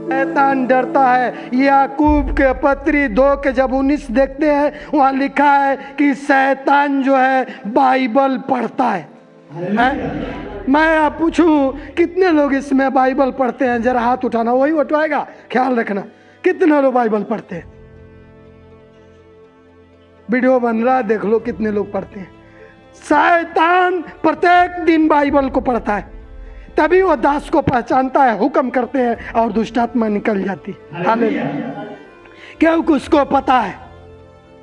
शैतान डरता है। याकूब के पत्री 2 के जब 19 देखते हैं, वहाँ लिखा है कि शैतान जो है बाइबल पढ़ता है? मैं आप पूछूं कितने लोग इसमें बाइबल पढ़ते हैं? जरा हाथ उठाना, वही उठवाएगा। ख्याल रखना कितने लोग बाइबल पढ़ते हैं। वीडियो बन रहा है, देख लो कितने लोग पढ़ते हैं। शैतान प्रत्येक दिन बाइबल को पढ़ता है, तभी वो दास को पहचानता है, हुक्म करते हैं और दुष्ट आत्मा निकल जाती है। हालेलुया। क्योंकि उसको पता है।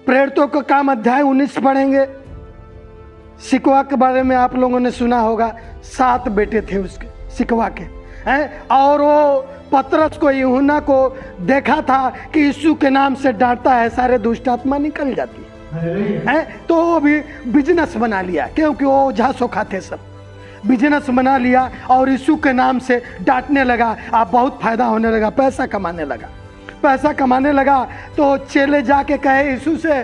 प्रेरितों का काम अध्याय 19 पढ़ेंगे। सिकवा के बारे में आप लोगों ने सुना होगा। 7 बेटे थे उसके, सिकवा के हैं। और वो पतरस को, यूहन्ना को देखा था कि यीशु के नाम से डांटता है, सारे दुष्ट आत्मा निकल जाती है। तो वो भी बिजनेस बना लिया, क्योंकि वो झांसो खाते सब। बिजनेस बना लिया और यीशु के नाम से डांटने लगा। आप बहुत फायदा होने लगा, पैसा कमाने लगा। पैसा कमाने लगा तो चेले जाके कहे यीशु से,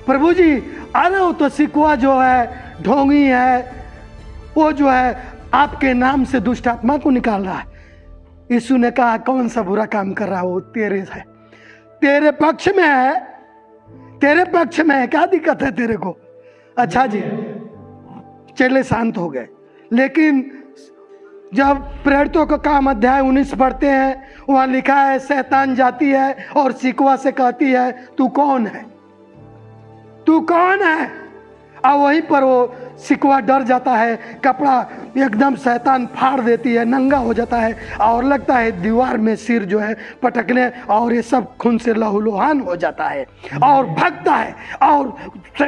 प्रभु जी, अरे वो तो सिकवा जो है, ढोंगी है, वो जो है आपके नाम से दुष्ट आत्मा को निकाल रहा है। यीशु ने कहा, कौन सा बुरा काम कर रहा है? वो तेरे है, तेरे पक्ष में है, तेरे पक्ष में है, क्या दिक्कत है तेरे को? अच्छा जी। चेले शांत हो गए। लेकिन जब प्रेरितों का काम अध्याय 19 पढ़ते हैं, वहां लिखा है शैतान जाती है और सिकवा से कहती है, तू कौन है? तू कौन है? और वहीं पर वो सिकवा डर जाता है, कपड़ा एकदम शैतान फाड़ देती है, नंगा हो जाता है और लगता है दीवार में सिर जो है पटकने, और ये सब खून से लहूलुहान हो जाता है और भागता है। और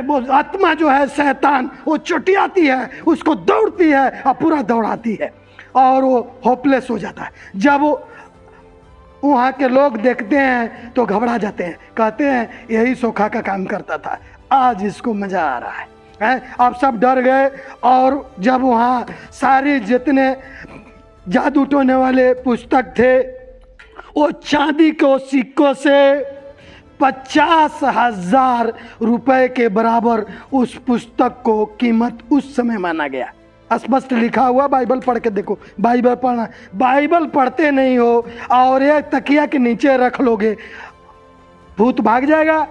वो आत्मा जो है शैतान, वो चुटियाती है, उसको दौड़ती है और पूरा दौड़ाती है और वो होपलेस हो जाता है। जब वो वहाँ के लोग देखते हैं तो घबरा जाते हैं, कहते हैं यही सोखा का काम करता था, आज इसको मजा आ रहा है। अब सब डर गए। और जब वहाँ सारे जितने जादू टोने वाले पुस्तक थे, वो चांदी के सिक्कों से 50,000 रुपए के बराबर उस पुस्तक को कीमत उस समय माना गया। स्पष्ट लिखा हुआ, बाइबल पढ़ के देखो। बाइबल पढ़ना, बाइबल पढ़ते नहीं हो और एक तकिया के नीचे रख लोगे, भूत भाग जाएगा?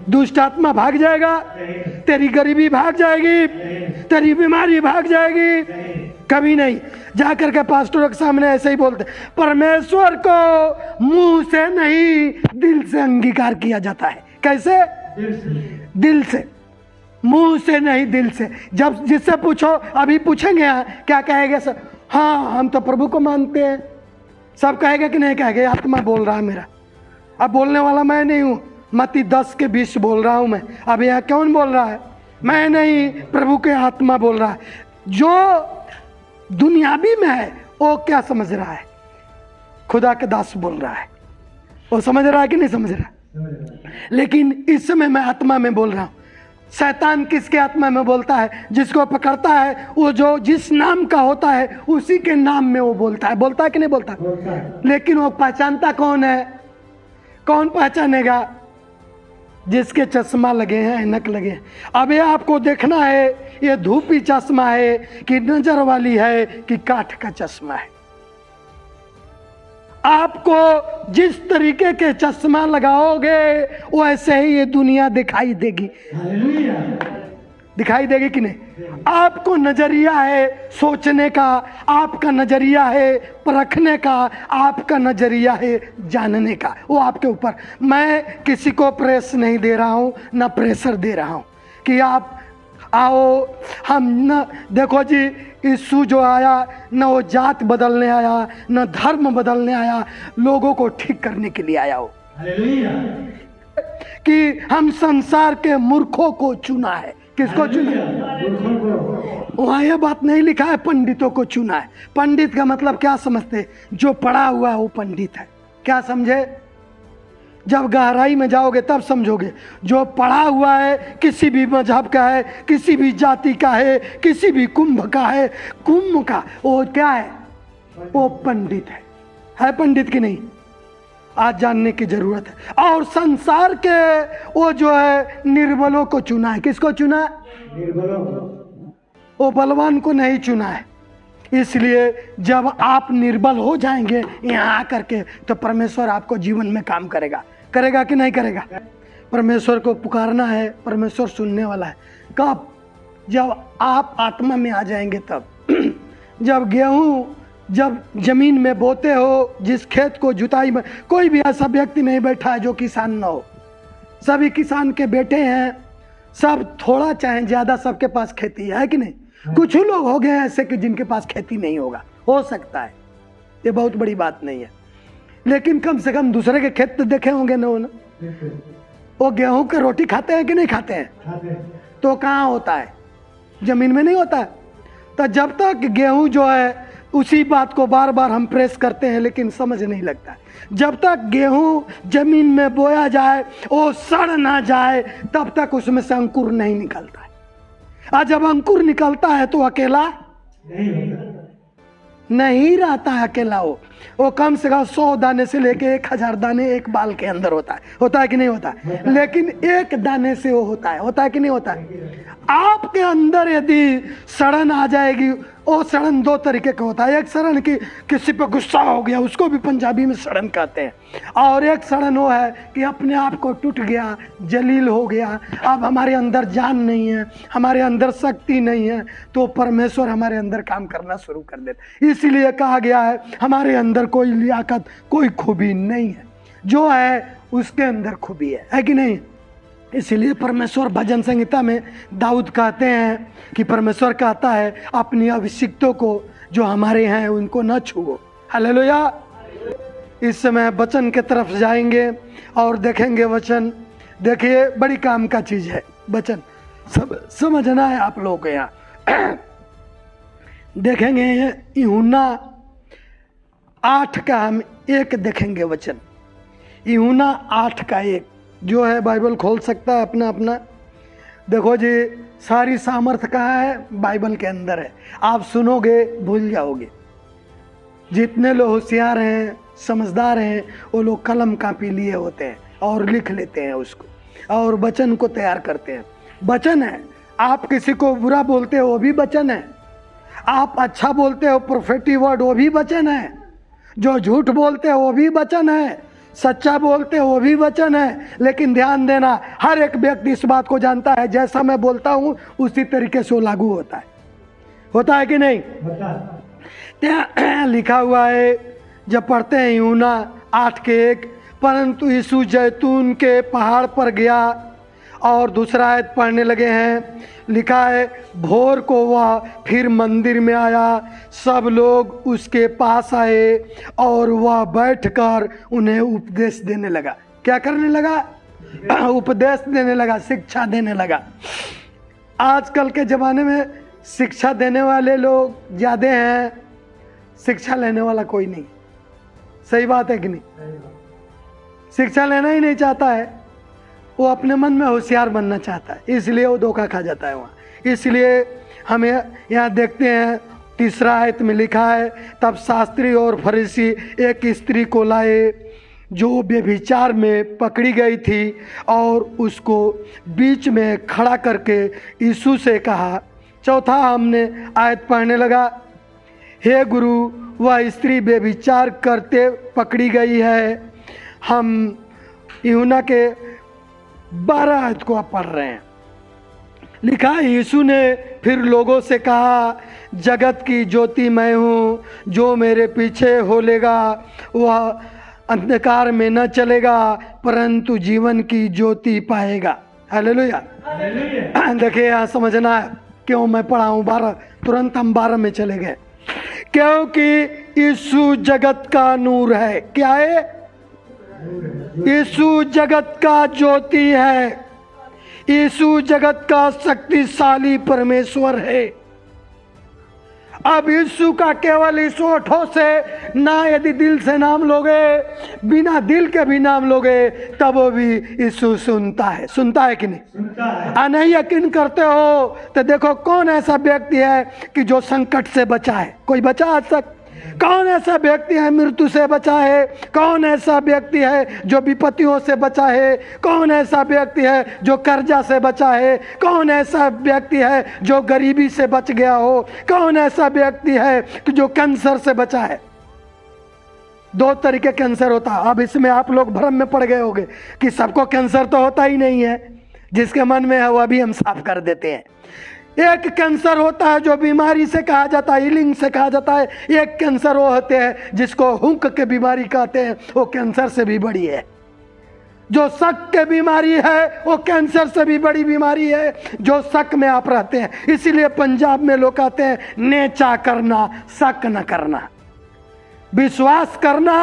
दुष्ट आत्मा भाग जाएगा? तेरी गरीबी भाग जाएगी? तेरी बीमारी भाग जाएगी? कभी नहीं। जाकर के पास्टरों के सामने ऐसे ही बोलते, परमेश्वर को मुंह से नहीं दिल से अंगीकार किया जाता है। कैसे? दिल से। मुंह से नहीं, दिल से। जब जिससे पूछो, अभी पूछेंगे क्या कहेगा सर? हाँ, हम तो प्रभु को मानते हैं। सब कहेगा कि नहीं कहेगा? आत्मा बोल रहा है मेरा। अब बोलने वाला मैं नहीं हूँ। मत्ती 10 के 20 बोल रहा हूँ मैं। अब यहाँ कौन बोल रहा है? मैं नहीं, प्रभु के आत्मा बोल रहा है। जो दुनियावी में है वो क्या समझ रहा है? खुदा के दास बोल रहा है। वो समझ रहा है कि नहीं समझ रहा? लेकिन इस समय मैं आत्मा में बोल रहा हूँ। शैतान किसके आत्मा में बोलता है? जिसको पकड़ता है, वो जो जिस नाम का होता है उसी के नाम में वो बोलता है। बोलता है कि नहीं बोलता? लेकिन वो पहचानता कौन है? कौन पहचानेगा? जिसके चश्मा लगे हैं, ऐनक लगे हैं। अब ये आपको देखना है, ये धूपी चश्मा है कि नजर वाली है कि काठ का चश्मा है। आपको जिस तरीके के चश्मा लगाओगे वैसे ही ये दुनिया दिखाई देगी। दिखाई देगी कि नहीं? आपको नजरिया है सोचने का, आपका नजरिया है परखने का, आपका नजरिया है जानने का, वो आपके ऊपर। मैं किसी को प्रेस नहीं दे रहा हूँ, ना प्रेशर दे रहा हूँ कि आप आओ हम न। देखो जी, यीशु जो आया न वो जात बदलने आया, न धर्म बदलने आया, लोगों को ठीक करने के लिए आया हो। कि हम संसार के मूर्खों को चुना है। किसको चुना? वहाँ ये बात नहीं लिखा है पंडितों को चुना है। पंडित का मतलब क्या समझते? जो पढ़ा हुआ है वो पंडित है। क्या समझे? जब गहराई में जाओगे तब समझोगे। जो पढ़ा हुआ है, किसी भी मजहब का है, किसी भी जाति का है, किसी भी कुंभ का है, कुंभ का, वो क्या है? वो पंडित है पंडित की नहीं? आज जानने की जरूरत है। और संसार के वो जो है निर्बलों को चुना है। किसको चुना है? निर्बलों को। वो बलवान को नहीं चुना है। इसलिए जब आप निर्बल हो जाएंगे यहाँ आकर के, तो परमेश्वर आपको जीवन में काम करेगा। करेगा कि नहीं करेगा? परमेश्वर को पुकारना है, परमेश्वर सुनने वाला है। कब? जब आप आत्मा में आ जाएंगे तब। जब गेहूं जब जमीन में बोते हो, जिस खेत को जुताई में, कोई भी ऐसा व्यक्ति नहीं बैठा है जो किसान ना हो। सभी किसान के बेटे हैं, सब थोड़ा चाहे ज्यादा सबके पास खेती है कि नहीं? कुछ लोग हो गए ऐसे कि जिनके पास खेती नहीं होगा, हो सकता है, ये बहुत बड़ी बात नहीं है, लेकिन कम से कम दूसरे के खेत तो देखे होंगे ना। वो गेहूं की रोटी खाते हैं कि नहीं खाते हैं? तो कहाँ होता है? जमीन में नहीं होता है। तो जब तक गेहूं जो है, उसी बात को बार बार हम प्रेस करते हैं लेकिन समझ नहीं लगता है। जब तक गेहूं जमीन में बोया जाए, वो सड़ ना जाए, तब तक उसमें से अंकुर नहीं निकलता है। और जब अंकुर निकलता है तो अकेला नहीं रहता है। अकेला वो कम से कम 100 दाने से लेके 1000 दाने एक बाल के अंदर होता है कि नहीं होता है? लेकिन एक दाने से वो होता है कि नहीं होता है? आपके अंदर यदि सड़न आ जाएगी, वो सड़न 2 तरीके का होता है। एक सड़न की किसी पे गुस्सा हो गया, उसको भी पंजाबी में सड़न कहते हैं, और एक सड़न वो है कि अपने आप को टूट गया, जलील हो गया, अब हमारे अंदर जान नहीं है, हमारे अंदर शक्ति नहीं है, तो परमेश्वर हमारे अंदर काम करना शुरू कर देता। इसीलिए कहा गया है हमारे अंदर कोई लियाकत, कोई खूबी नहीं है, जो है उसके अंदर खूबी है कि नहीं? इसलिए परमेश्वर भजन संहिता में दाऊद कहते हैं कि परमेश्वर कहता है अपनी अभिषिक्तों को जो हमारे हैं उनको न छुओ। हालेलुया। इस समय वचन के तरफ जाएंगे और देखेंगे वचन। देखिए बड़ी काम का चीज है वचन, सब समझना है आप लोगों को। यहाँ देखेंगे यूहन्ना 8 का हम 1 देखेंगे वचन। यूहन्ना 8 का 1 जो है बाइबल खोल सकता है अपना अपना। देखो जी, सारी सामर्थ कहाँ है? बाइबल के अंदर है। आप सुनोगे भूल जाओगे। जितने लोग होशियार हैं, समझदार हैं, वो लोग कलम कापी लिए होते हैं और लिख लेते हैं उसको और वचन को तैयार करते हैं। वचन है। आप किसी को बुरा बोलते हो वो भी वचन है, आप अच्छा बोलते हो प्रोफेटिव वर्ड वो भी वचन है, जो झूठ बोलते हो वो भी वचन है, सच्चा बोलते हो वो भी वचन है। लेकिन ध्यान देना, हर एक व्यक्ति इस बात को जानता है जैसा मैं बोलता हूँ उसी तरीके से वो लागू होता है कि नहीं? लिखा हुआ है जब पढ़ते हैं यूहन्ना 8 के 1, परंतु यीशु जैतून के पहाड़ पर गया। और दूसरा आयत पढ़ने लगे हैं, लिखा है भोर को वह फिर मंदिर में आया, सब लोग उसके पास आए और वह बैठकर उन्हें उपदेश देने लगा। क्या करने लगा? उपदेश देने लगा, शिक्षा देने लगा। आजकल के ज़माने में शिक्षा देने वाले लोग ज़्यादा हैं, शिक्षा लेने वाला कोई नहीं। सही बात है कि नहीं? शिक्षा लेना ही नहीं चाहता है, वो अपने मन में होशियार बनना चाहता है, इसलिए वो धोखा खा जाता है वहाँ। इसलिए हमें यहाँ देखते हैं 3 आयत में लिखा है, तब शास्त्री और फरीसी एक स्त्री को लाए जो व्यभिचार में पकड़ी गई थी और उसको बीच में खड़ा करके यीशु से कहा। चौथा हमने आयत पढ़ने लगा, हे गुरु, वह स्त्री व्यभिचार करते पकड़ी गई है। हम यूहन्ना के 12 आयत को आप पढ़ रहे हैं। लिखा है, यीशु ने फिर लोगों से कहा, जगत की ज्योति मैं हूँ, जो मेरे पीछे हो लेगा वह अंधकार में न चलेगा परंतु जीवन की ज्योति पाएगा। हालेलुया। देखिए यहाँ समझना है क्यों मैं पढ़ा हूँ 12, तुरंत हम 12 में चले गए। क्योंकि यीशु जगत का नूर है। क्या है? यीशु जगत का ज्योति है, यीशु जगत का शक्तिशाली परमेश्वर है। अब यीशु का केवल इस होठों से ना यदि दिल से नाम लोगे, बिना दिल के भी नाम लोगे, तब वो भी यीशु सुनता है कि नहीं? सुनता है। नहीं यकीन करते हो तो देखो कौन ऐसा व्यक्ति है कि जो संकट से बचा है? कोई बचा आज तक? कौन ऐसा व्यक्ति है मृत्यु से बचा है? कौन ऐसा व्यक्ति है जो विपत्तियों से बचा है? कौन ऐसा व्यक्ति है जो कर्जा से बचा है? कौन ऐसा व्यक्ति है जो गरीबी से बच गया हो? कौन ऐसा व्यक्ति है कि जो कैंसर से बचा है? दो तरीके कैंसर होता है। अब इसमें आप लोग भ्रम में पड़ गए होंगे कि सबको कैंसर तो होता ही नहीं है, जिसके मन में है वह भी हम साफ कर देते हैं। एक कैंसर होता है जो बीमारी से कहा जाता है, हीलिंग से कहा जाता है। एक कैंसर वो होते हैं जिसको हुंक के बीमारी कहते हैं, वो कैंसर से भी बड़ी है। जो शक के बीमारी है वो कैंसर से भी बड़ी बीमारी है, जो शक में आप रहते हैं। इसीलिए पंजाब में लोग कहते हैं नेचा करना, शक न करना, विश्वास करना,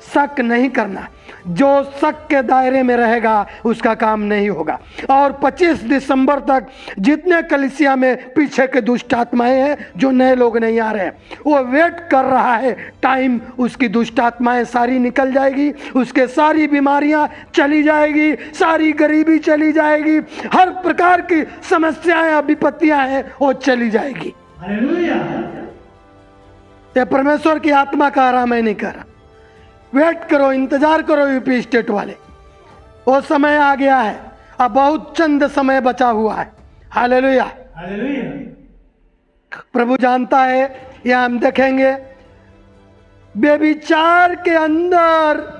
शक नहीं करना। जो शक के दायरे में रहेगा उसका काम नहीं होगा। और 25 दिसंबर तक जितने कलीसिया में पीछे के दुष्ट आत्माएं हैं, जो नए लोग नहीं आ रहे हैं, वो वेट कर रहा है टाइम, उसकी दुष्ट आत्माएं सारी निकल जाएगी, उसके सारी बीमारियां चली जाएगी, सारी गरीबी चली जाएगी, हर प्रकार की समस्याएं विपत्तियां हैं वो चली जाएगी। ये परमेश्वर की आत्मा कह रहा, मैं नहीं कह रहा। वेट करो, इंतजार करो यूपी स्टेट वाले, वो समय आ गया है। अब बहुत चंद समय बचा हुआ है। हालेलुया, प्रभु जानता है। यह हम देखेंगे व्यभिचार के अंदर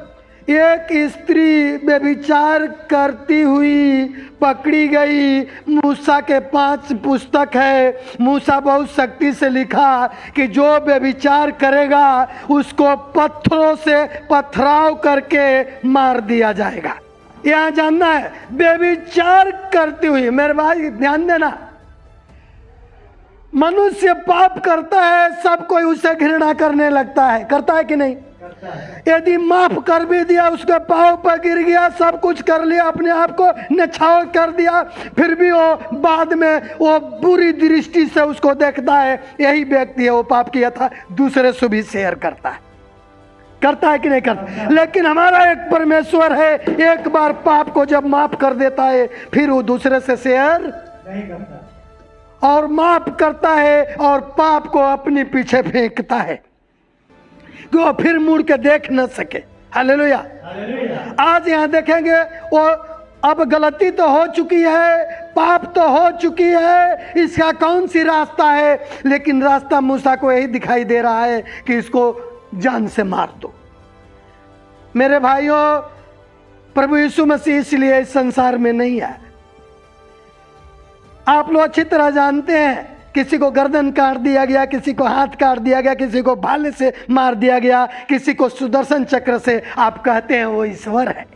एक स्त्री व्यभिचार करती हुई पकड़ी गई। मूसा के 5 पुस्तक है। मूसा बहुत सख्ती से लिखा कि जो व्यभिचार करेगा उसको पत्थरों से पथराव करके मार दिया जाएगा। यहाँ जानना है, व्यभिचार करती हुई। मेरे भाई ध्यान देना, मनुष्य पाप करता है, सब कोई उसे घृणा करने लगता है। करता है कि नहीं? यदि माफ कर भी दिया, उसके पांव पर गिर गया, सब कुछ कर लिया, अपने आप को नछावर कर दिया, फिर भी वो बाद में वो बुरी दृष्टि से उसको देखता है। यही व्यक्ति है, वो पाप किया था, दूसरे से भी शेयर करता है। करता है कि नहीं करता? लेकिन हमारा एक परमेश्वर है, एक बार पाप को जब माफ कर देता है फिर वो दूसरे से शेयर नहीं करता, और माफ करता है और पाप को अपने पीछे फेंकता है कि वो फिर मुड़ के देख न सके। हालेलुया। आज यहाँ देखेंगे, वो अब गलती तो हो चुकी है, पाप तो हो चुकी है, इसका कौन सी रास्ता है? लेकिन रास्ता मूसा को यही दिखाई दे रहा है कि इसको जान से मार दो। मेरे भाइयों, प्रभु यीशु मसीह इसलिए इस संसार में नहीं है। आप लोग अच्छी तरह जानते हैं, किसी को गर्दन काट दिया गया, किसी को हाथ काट दिया गया, किसी को भाले से मार दिया गया, किसी को सुदर्शन चक्र से। आप कहते हैं वो ईश्वर है,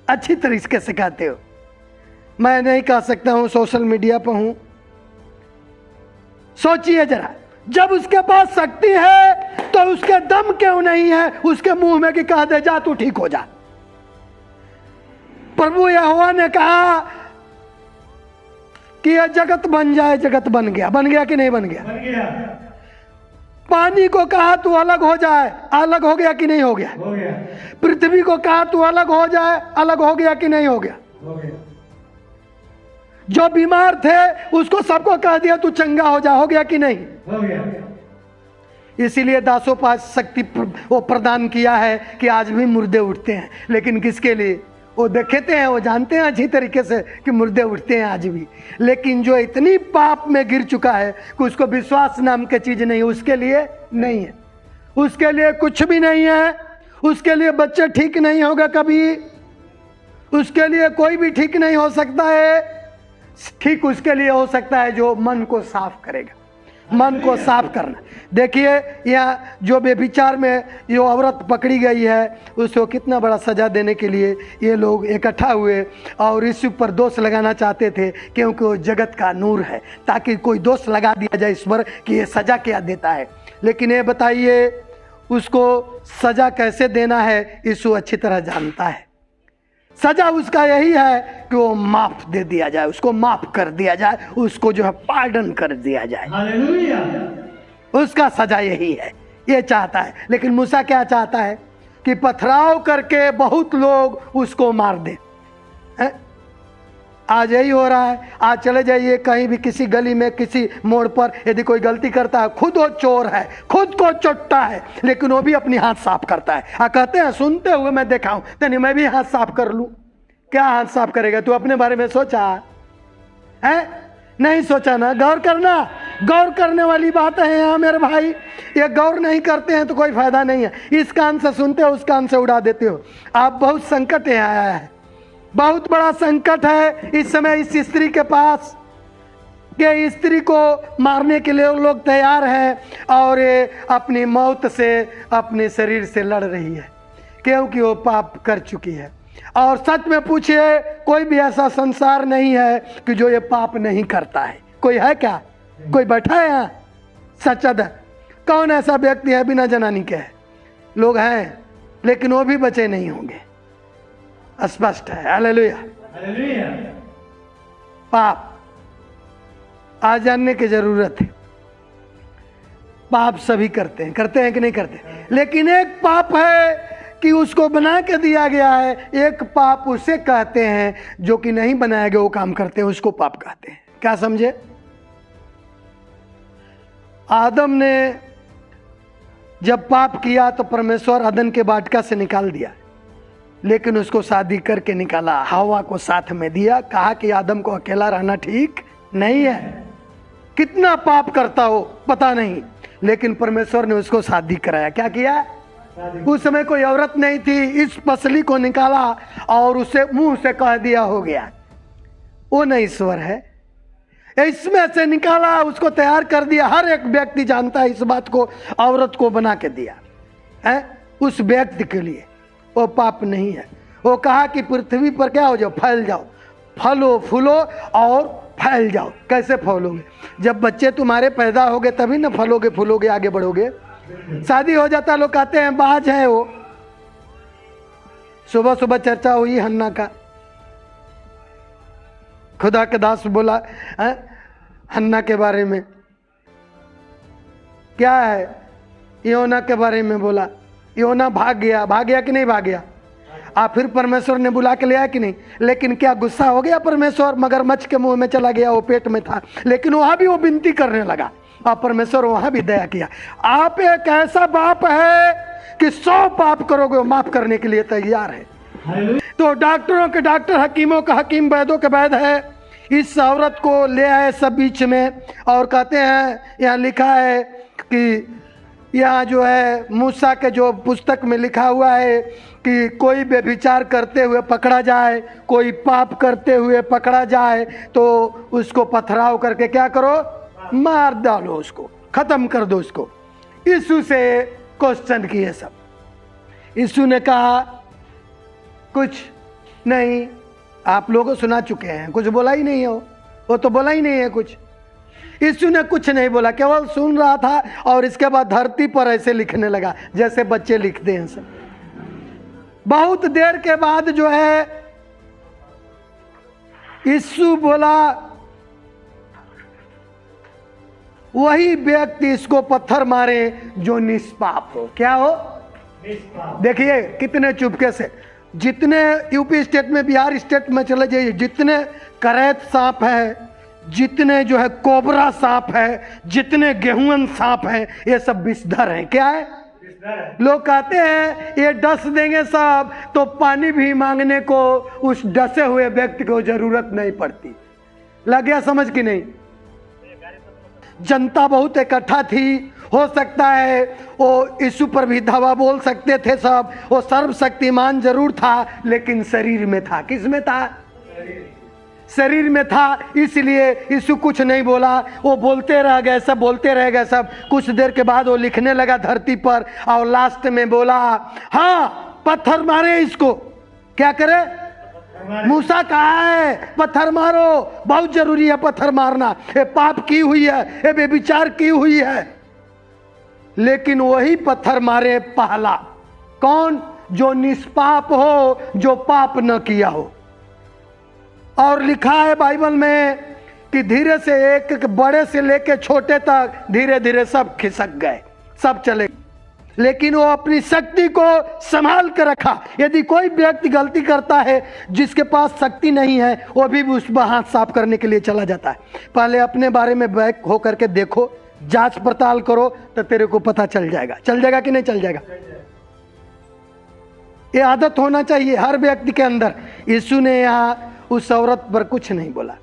अच्छी तरीके से कहते हो। मैं नहीं कह सकता हूं, सोशल मीडिया पर हूं। सोचिए जरा, जब उसके पास शक्ति है तो उसके दम क्यों नहीं है उसके मुंह में कि कह दे जा तू ठीक हो जा। प्रभु यहोवा ने कहा कि यह जगत बन जाए, जगत बन गया। बन गया कि नहीं बन गया? बन गया। पानी को कहा तू अलग हो जाए, अलग हो गया कि नहीं हो गया? हो गया। पृथ्वी को कहा तू अलग हो जाए, अलग हो गया कि नहीं हो गया? हो गया। जो बीमार थे उसको सबको कह दिया तू चंगा हो जा, हो गया कि नहीं? हो गया। इसीलिए दासोपास शक्ति वो प्रदान किया है कि आज भी मुर्दे उठते हैं। लेकिन किसके लिए? वो देखते हैं, वो जानते हैं अच्छी तरीके से कि मुर्दे उठते हैं आज भी। लेकिन जो इतनी पाप में गिर चुका है कि उसको विश्वास नाम की चीज नहीं, उसके लिए नहीं है, उसके लिए कुछ भी नहीं है। उसके लिए बच्चे ठीक नहीं होगा कभी, उसके लिए कोई भी ठीक नहीं हो सकता है। ठीक उसके लिए हो सकता है जो मन को साफ करेगा, मन को साफ करना। देखिए यहाँ जो व्यभिचार में जो औरत पकड़ी गई है, उसको कितना बड़ा सजा देने के लिए ये लोग इकट्ठा हुए और इस पर दोष लगाना चाहते थे, क्योंकि वो जगत का नूर है, ताकि कोई दोष लगा दिया जाए इस पर कि ये सजा क्या देता है। लेकिन ये बताइए उसको सजा कैसे देना है, यीशु अच्छी तरह जानता है। सजा उसका यही है कि वो माफ दे दिया जाए, उसको माफ कर दिया जाए, उसको जो है पार्डन कर दिया जाए। हालेलुया। उसका सजा यही है, ये चाहता है। लेकिन मूसा क्या चाहता है कि पथराव करके बहुत लोग उसको मार दे। आज यही हो रहा है। आज चले जाइए कहीं भी, किसी गली में, किसी मोड़ पर, यदि कोई गलती करता है, खुद वो चोर है, खुद को चोटता है, लेकिन वो भी अपनी हाथ साफ करता है। कहते हैं सुनते हुए मैं देखा हूं, तो नहीं मैं भी हाथ साफ कर लूं। क्या हाथ साफ करेगा? तू अपने बारे में सोचा है? नहीं सोचा ना। गौर करना, गौर करने वाली बात है यहाँ मेरे भाई। ये गौर नहीं करते हैं तो कोई फायदा नहीं है। इस कान से सुनते हो, उस कान से उड़ा देते हो। आप बहुत संकट यहाँ आया है, बहुत बड़ा संकट है इस समय इस स्त्री के पास, कि स्त्री को मारने के लिए लोग तैयार हैं और ये अपनी मौत से, अपने शरीर से लड़ रही है, क्योंकि वो पाप कर चुकी है। और सच में पूछिए, कोई भी ऐसा संसार नहीं है कि जो ये पाप नहीं करता है। कोई है क्या? कोई बैठा है यहाँ? सचद है। कौन ऐसा व्यक्ति है बिना जनानी के? है लोग हैं, लेकिन वो भी बचे नहीं होंगे, स्पष्ट है। हालेलुया। पाप आज जानने की जरूरत है। पाप सभी करते हैं कि नहीं करते? लेकिन एक पाप है कि उसको बना के दिया गया है। एक पाप उसे कहते हैं जो कि नहीं बनाया गया वो काम करते हैं, उसको पाप कहते हैं। क्या समझे? आदम ने जब पाप किया तो परमेश्वर अदन के वाटिका से निकाल दिया, लेकिन उसको शादी करके निकाला, हवा को साथ में दिया, कहा कि आदम को अकेला रहना ठीक नहीं है। कितना पाप करता हो पता नहीं, लेकिन परमेश्वर ने उसको शादी कराया। क्या किया? उस समय कोई औरत नहीं थी, इस पसली को निकाला और उसे मुंह से कह दिया हो गया। वो नहीं ईश्वर है, इसमें से निकाला, उसको तैयार कर दिया। हर एक व्यक्ति जानता है इस बात को, औरत को बना के दिया है उस व्यक्ति के लिए। वो पाप नहीं है। वो कहा कि पृथ्वी पर क्या हो जाओ, फैल जाओ, फलो फूलो और फैल जाओ। कैसे फैलोगे? जब बच्चे तुम्हारे पैदा होगे तभी ना फलोगे फूलोगे, आगे बढ़ोगे। शादी हो जाता, लोग कहते हैं बाज है वो। सुबह सुबह चर्चा हुई हन्ना का, खुदा के दास बोला हन्ना के बारे में, क्या है, योना के बारे में बोला। योना भाग गया कि नहीं भाग गया? फिर परमेश्वर ने बुला के ले आया कि नहीं? लेकिन क्या गुस्सा हो गया परमेश्वर? मगरमच्छ के मुंह में चला गया, वो पेट में था, लेकिन वहां भी वो विनती करने लगा और परमेश्वर वहां भी दया किया। आप एक ऐसा बाप है कि 100 पाप करोगे वो माफ करने के लिए तैयार है। तो डॉक्टरों के डॉक्टर, हकीमों का हकीम, वैदों के वैद है। इस औरत को ले आए सब बीच में और कहते हैं, यहाँ लिखा है कि यहाँ जो है मूसा के जो पुस्तक में लिखा हुआ है कि कोई व्यभिचार करते हुए पकड़ा जाए, कोई पाप करते हुए पकड़ा जाए तो उसको पथराव करके क्या करो, मार डालो, उसको खत्म कर दो उसको। यीशु से क्वेश्चन किए सब। यीशु ने कहा कुछ नहीं, आप लोगों सुना चुके हैं, कुछ बोला ही नहीं है। वो तो बोला ही नहीं है कुछ। यीशु ने कुछ नहीं बोला, केवल सुन रहा था और इसके बाद धरती पर ऐसे लिखने लगा जैसे बच्चे लिखते हैं सब। बहुत देर के बाद जो है यीशु बोला, वही व्यक्ति इसको पत्थर मारे जो निष्पाप हो। क्या हो? देखिए कितने चुपके से, जितने यूपी स्टेट में, बिहार स्टेट में चले जाइए, जितने करैत सांप है, जितने जो है कोबरा सांप है, जितने गेहूं सांप है, ये सब विषधर हैं। क्या है? लोग कहते हैं ये डस देंगे सब तो पानी भी मांगने को उस डसे हुए व्यक्ति को जरूरत नहीं पड़ती। लग गया समझ कि नहीं? जनता बहुत इकट्ठा थी, हो सकता है वो यीशु पर भी धावा बोल सकते थे सब। वो सर्वशक्तिमान जरूर था, लेकिन शरीर में था। किस में था? शरीर में था, इसलिए यीशु कुछ नहीं बोला। वो बोलते रह गए सब, बोलते रह गए सब। कुछ देर के बाद वो लिखने लगा धरती पर और लास्ट में बोला, हाँ पत्थर मारे इसको। क्या करे? मूसा कहा है पत्थर मारो, बहुत जरूरी है पत्थर मारना। ये पाप की हुई है, ये बेविचार की हुई है। लेकिन वही पत्थर मारे पहला। कौन? जो निष्पाप हो, जो पाप न किया हो। और लिखा है बाइबल में कि धीरे से एक बड़े से लेके छोटे तक धीरे धीरे सब खिसक गए, सब चले। लेकिन वो अपनी शक्ति को संभाल कर रखा। यदि कोई व्यक्ति गलती करता है जिसके पास शक्ति नहीं है, वो भी उसका हाथ साफ करने के लिए चला जाता है। पहले अपने बारे में बैक हो करके देखो, जांच पड़ताल करो, तो तेरे को पता चल जाएगा कि नहीं चल जाएगा। ये आदत होना चाहिए हर व्यक्ति के अंदर। यीशु ने यहाँ उस औरत पर कुछ नहीं बोला,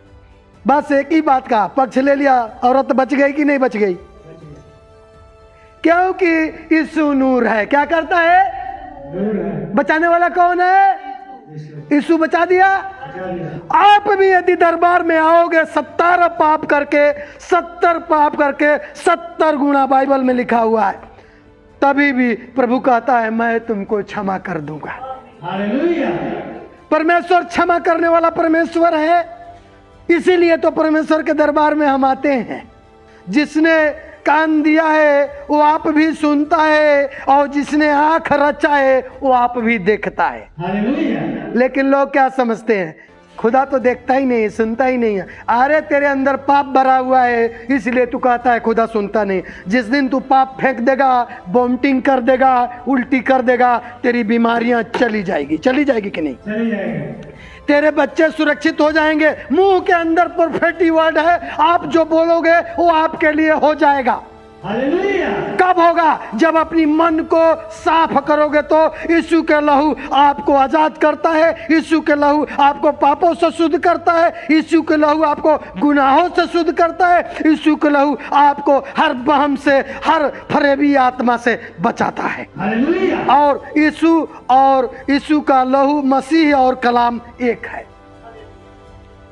बस एक ही बात कहा, पक्ष ले लिया। औरत बच गई कि नहीं बच गई? क्योंकि यीशु नूर है। क्या करता है? बचाने वाला कौन है? यीशु बचा दिया। आप भी यदि दरबार में आओगे 70 पाप करके, 70 गुना बाइबल में लिखा हुआ है, तभी भी प्रभु कहता है मैं तुमको क्षमा कर दूंगा। हालेलुया। परमेश्वर क्षमा करने वाला परमेश्वर है। इसीलिए तो परमेश्वर के दरबार में हम आते हैं। जिसने कान दिया है वो आप भी सुनता है, और जिसने आंख रचा है वो आप भी देखता है। हालेलुया। लेकिन लोग क्या समझते हैं? खुदा तो देखता ही नहीं, सुनता ही नहीं है। अरे तेरे अंदर पाप भरा हुआ है, इसलिए तू कहता है खुदा सुनता नहीं। जिस दिन तू पाप फेंक देगा, वॉमिटिंग कर देगा, उल्टी कर देगा, तेरी बीमारियां चली जाएगी कि नहीं? चली जाएगी। तेरे बच्चे सुरक्षित हो जाएंगे। मुंह के अंदर परफेक्ट वर्ड है, आप जो बोलोगे वो आपके लिए हो जाएगा। हालेलुया। कब होगा? जब अपनी मन को साफ करोगे। तो यीशु के लहू आपको आजाद करता है, यीशु के लहू आपको पापों से शुद्ध करता है, यीशु के लहू आपको गुनाहों से शुद्ध करता है, यीशु के लहू आपको हर बहम से, हर फरेबी आत्मा से बचाता है। हालेलुया। और यीशु का लहू, मसीह और कलाम एक है।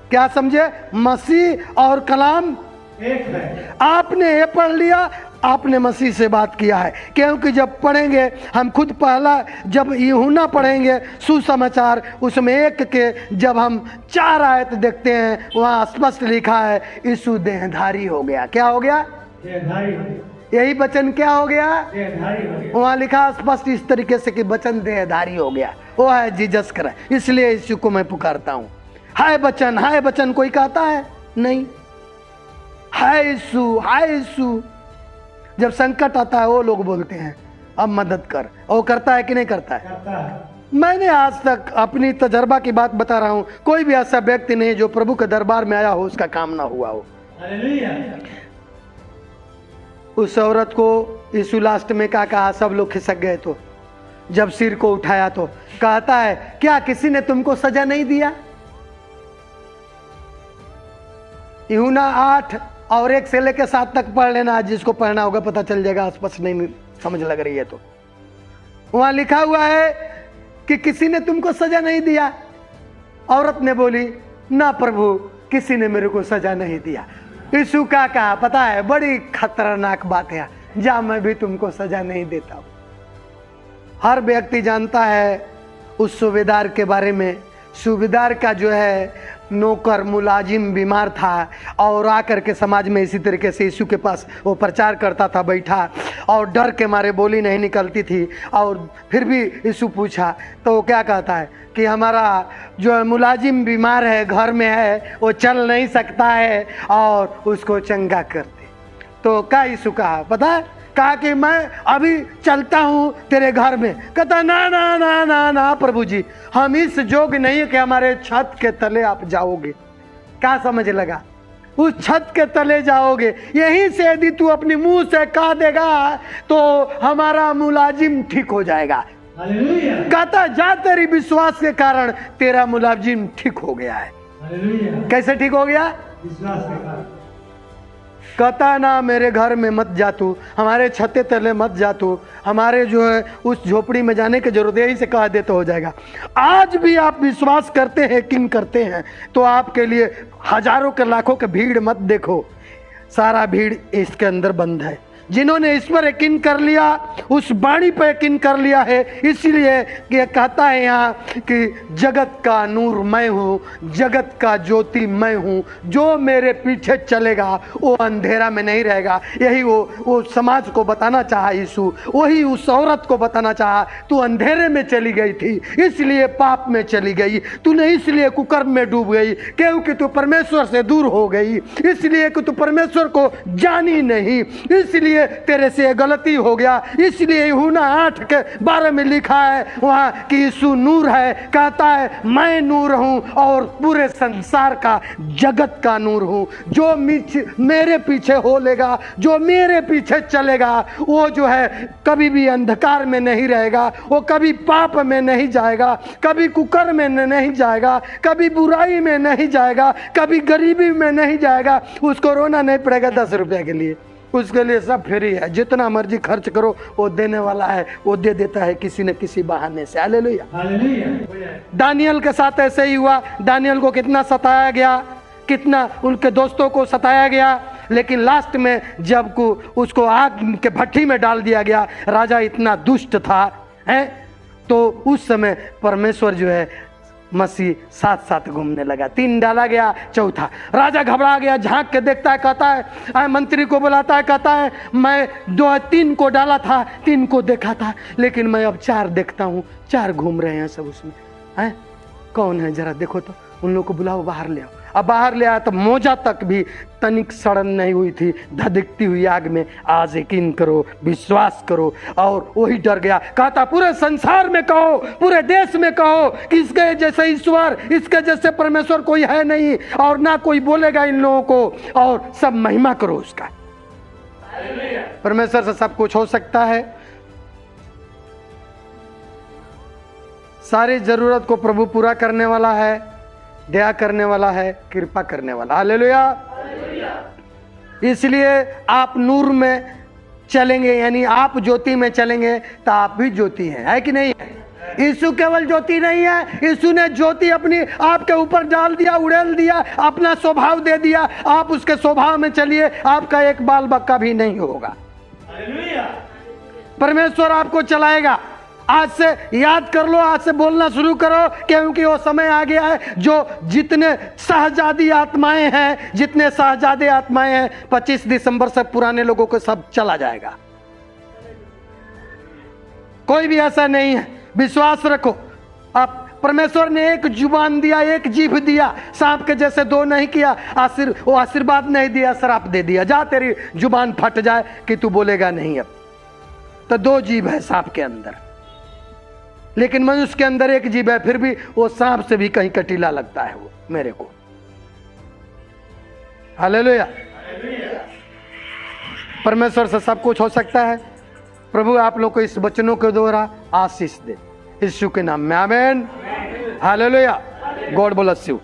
क्या समझे? मसीह और कलाम एक है। आपने ये पढ़ लिया, आपने मसीह से बात किया है। क्योंकि जब पढ़ेंगे हम खुद, पहला जब यूहन्ना पढ़ेंगे सुसमाचार, उसमें 1 के जब हम 4 आयत देखते हैं, वहाँ स्पष्ट लिखा है यीशु देहधारी हो गया। क्या हो गया? देहधारी। यही वचन क्या हो गया? देहधारी हो गया। वहाँ लिखा स्पष्ट इस तरीके से कि वचन देहधारी हो गया। वो है जीसस क्राइस्ट। इसलिए यीशु को मैं पुकारता हूँ। हाय वचन कोई कहता है? नहीं। हाय यीशु। जब संकट आता है वो लोग बोलते हैं अब मदद कर। वो करता है कि नहीं करता है? करता है। मैंने आज तक अपनी तजर्बा की बात बता रहा हूँ, कोई भी ऐसा व्यक्ति नहीं जो प्रभु के दरबार में आया हो उसका काम ना हुआ हो। हालेलुया। उस औरत को यीशु लास्ट में क्या कहा? सब लोग खिसक गए। तो जब सिर को उठाया तो कहता है क्या किसी ने तुमको सजा नहीं दिया? यूहन्ना 8 और 1 से लेकर 7 तक पढ़ लेना। आज जिसको पढ़ना होगा पता चल जाएगा। स्पष्ट नहीं समझ लग रही है तो वहां लिखा हुआ है कि किसी ने तुमको सजा नहीं दिया। औरत ने बोली ना प्रभु, किसी ने मेरे को सजा नहीं दिया। यीशु का कहा पता है, बड़ी खतरनाक बात है, जा मैं भी तुमको सजा नहीं देता हूं। हर व्यक्ति जानता है उस सूबेदार के बारे में। सूबेदार का जो है नौकर मुलाजिम बीमार था और आकर के समाज में इसी तरीके से यीशु के पास वो प्रचार करता था बैठा, और डर के मारे बोली नहीं निकलती थी। और फिर भी यीशु पूछा तो वो क्या कहता है कि हमारा जो मुलाजिम बीमार है, घर में है, वो चल नहीं सकता है और उसको चंगा कर दे। तो क्या यीशु कहा पता है? कहा कि मैं अभी चलता हूँ तेरे घर में। कहता ना ना ना ना ना प्रभु जी, हम इस जोग नहीं है कि हमारे छत के तले आप जाओगे। क्या समझ लगा? उस छत के तले जाओगे। यहीं से यदि तू अपने मुंह से कह देगा तो हमारा मुलाजिम ठीक हो जाएगा। हालेलुया। कहता जा, तेरी विश्वास के कारण तेरा मुलाजिम ठीक हो गया है। हालेलुया। कैसे ठीक हो गया? विश्वास के कारण। कहता ना मेरे घर में मत जा तू, हमारे छते तले मत जा तू, हमारे जो है उस झोपड़ी में जाने की जरूरत, यही से कह दे तो हो जाएगा। आज भी आप विश्वास करते हैं, यकीन करते हैं, तो आपके लिए हजारों के लाखों के भीड़ मत देखो, सारा भीड़ इसके अंदर बंद है। जिन्होंने इस पर यकीन कर लिया, उस वाणी पर यकीन कर लिया है, इसलिए ये कहता है यहाँ कि जगत का नूर मैं हूँ, जगत का ज्योति मैं हूँ, जो मेरे पीछे चलेगा वो अंधेरा में नहीं रहेगा। यही वो समाज को बताना चाहा यीशु, वही उस औरत को बताना चाहा। तू अंधेरे में चली गई थी, इसलिए पाप में चली गई, तूने इसलिए कुकर्म में डूब गई, क्योंकि तू परमेश्वर से दूर हो गई, इसलिए कि तू परमेश्वर को जानी नहीं, इसलिए इसलिए तेरे से गलती हो गया। इसलिए यूहन्ना 8:12 में लिखा है वहाँ कि यीशु नूर है, कहता है मैं नूर हूँ और पूरे संसार का, जगत का नूर हूँ। जो मेरे पीछे हो लेगा, जो मेरे पीछे चलेगा, वो जो है कभी भी अंधकार में नहीं रहेगा, वो कभी पाप में नहीं जाएगा, कभी कुकर में नहीं जाएगा, कभी बुराई में नहीं जाएगा, कभी गरीबी में नहीं जाएगा। उसको रोना नहीं पड़ेगा 10 रुपए के लिए, उसके लिए सब फ्री है। जितना मर्जी खर्च करो वो देने वाला है, वो दे देता है किसी न किसी बहाने से। हालेलुया। दानियल के साथ ऐसे ही हुआ। दानियल को कितना सताया गया, कितना उनके दोस्तों को सताया गया, लेकिन लास्ट में जब को उसको आग के भट्टी में डाल दिया गया, राजा इतना दुष्ट था है, तो उस समय परमेश्वर जो है मसीह साथ साथ घूमने लगा। 3 डाला गया, चौथा राजा घबरा गया, झांक के देखता है, कहता है मंत्री को बुलाता है, कहता है मैं 2-3 को डाला था, 3 को देखा था, लेकिन मैं अब 4 देखता हूँ, 4 घूम रहे हैं सब उसमें हैं। कौन है जरा देखो तो, उन लोग को बुलाओ, बाहर ले आओ। अब बाहर ले आया तो मोजा तक भी तनिक सड़न नहीं हुई थी, धधकती हुई आग में। आज यकीन करो, विश्वास करो। और वही डर गया, कहता पूरे संसार में कहो, पूरे देश में कहो कि इसके जैसे ईश्वर, इसके जैसे परमेश्वर कोई है नहीं और ना कोई बोलेगा इन लोगों को, और सब महिमा करो उसका। परमेश्वर से सब कुछ हो सकता है। सारी जरूरत को प्रभु पूरा करने वाला है, दया करने वाला है, कृपा करने वाला। हालेलुया। इसलिए आप नूर में चलेंगे, यानी आप ज्योति में चलेंगे तो आप भी ज्योति हैं, है कि नहीं है? यीशु केवल ज्योति नहीं है, यीशु ने ज्योति अपनी आपके ऊपर डाल दिया, उड़ेल दिया, अपना स्वभाव दे दिया। आप उसके स्वभाव में चलिए, आपका एक बाल बक्का भी नहीं होगा। परमेश्वर आपको चलाएगा। आज से याद कर लो, आज से बोलना शुरू करो, क्योंकि वो समय आ गया है जो जितने शहजादी आत्माएं हैं, जितने शहजादे आत्माएं हैं, 25 दिसंबर से पुराने लोगों को सब चला जाएगा। कोई भी ऐसा नहीं है, विश्वास रखो। आप परमेश्वर ने एक जुबान दिया, एक जीभ दिया, सांप के जैसे 2 नहीं किया। वो आशीर्वाद नहीं दिया, श्राप दे दिया। जा तेरी जुबान फट जाए कि तू बोलेगा नहीं। अब तो 2 जीभ है सांप के अंदर, लेकिन मनुष्य के अंदर एक जीभ है, फिर भी वो सांप से भी कहीं कटीला लगता है वो मेरे को। हालेलुया। परमेश्वर से सब कुछ हो सकता है। प्रभु आप लोग को इस वचनों के द्वारा आशीष दे, यीशु के नाम में आमीन। हालेलुया। God bless you.